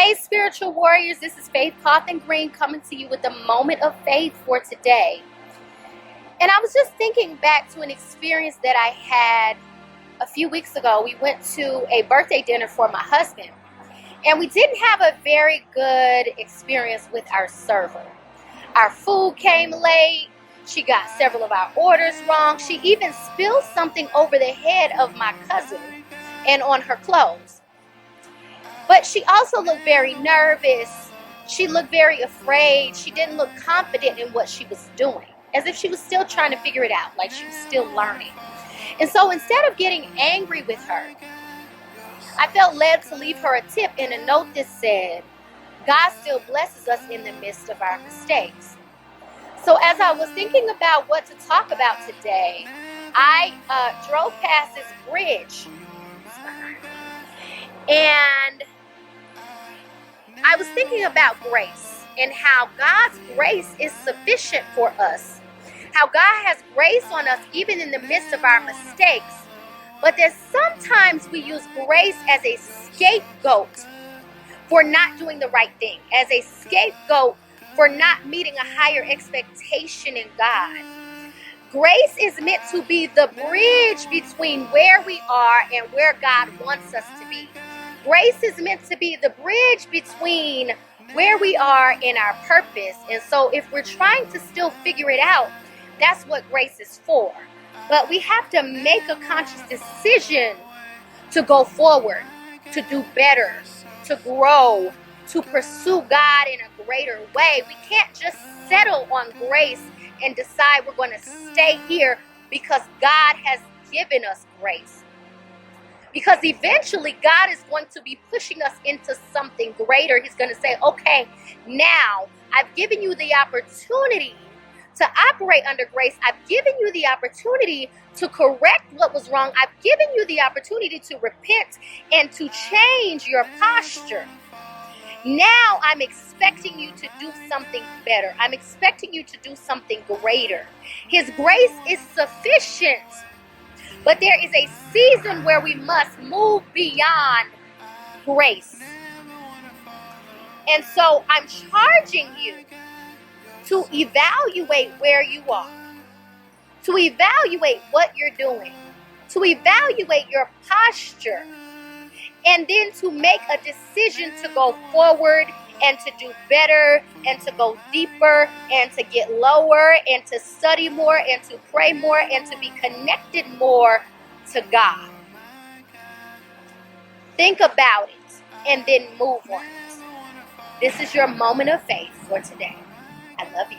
Hey, spiritual warriors, this is Faith Cawthon Green coming to you with a moment of faith for today. And I was just thinking back to an experience that I had a few weeks ago. We went to a birthday dinner for my husband, and we didn't have a very good experience with our server. Our food came late. She got several of our orders wrong. She even spilled something over the head of my cousin and on her clothes. But she also looked very nervous. She looked very afraid. She didn't look confident in what she was doing, as if she was still trying to figure it out, like she was still learning. And so instead of getting angry with her, I felt led to leave her a tip in a note that said, God still blesses us in the midst of our mistakes. So as I was thinking about what to talk about today, I drove past this bridge. And I was thinking about grace and how God's grace is sufficient for us. How God has grace on us even in the midst of our mistakes. But that sometimes we use grace as a scapegoat for not doing the right thing. As a scapegoat for not meeting a higher expectation in God. Grace is meant to be the bridge between where we are and where God wants us to be. Grace is meant to be the bridge between where we are and our purpose. And so if we're trying to still figure it out, that's what grace is for. But we have to make a conscious decision to go forward, to do better, to grow, to pursue God in a greater way. We can't just settle on grace and decide we're going to stay here because God has given us grace. Because eventually God is going to be pushing us into something greater. He's going to say, okay, now I've given you the opportunity to operate under grace. I've given you the opportunity to correct what was wrong. I've given you the opportunity to repent and to change your posture. Now I'm expecting you to do something better. I'm expecting you to do something greater. His grace is sufficient. But there is a season where we must move beyond grace. And so I'm charging you to evaluate where you are, to evaluate what you're doing, to evaluate your posture, and then to make a decision to go forward and to do better and to go deeper and to get lower and to study more and to pray more and to be connected more to God. Think about it and then move on it. This is your moment of faith for today. I love you.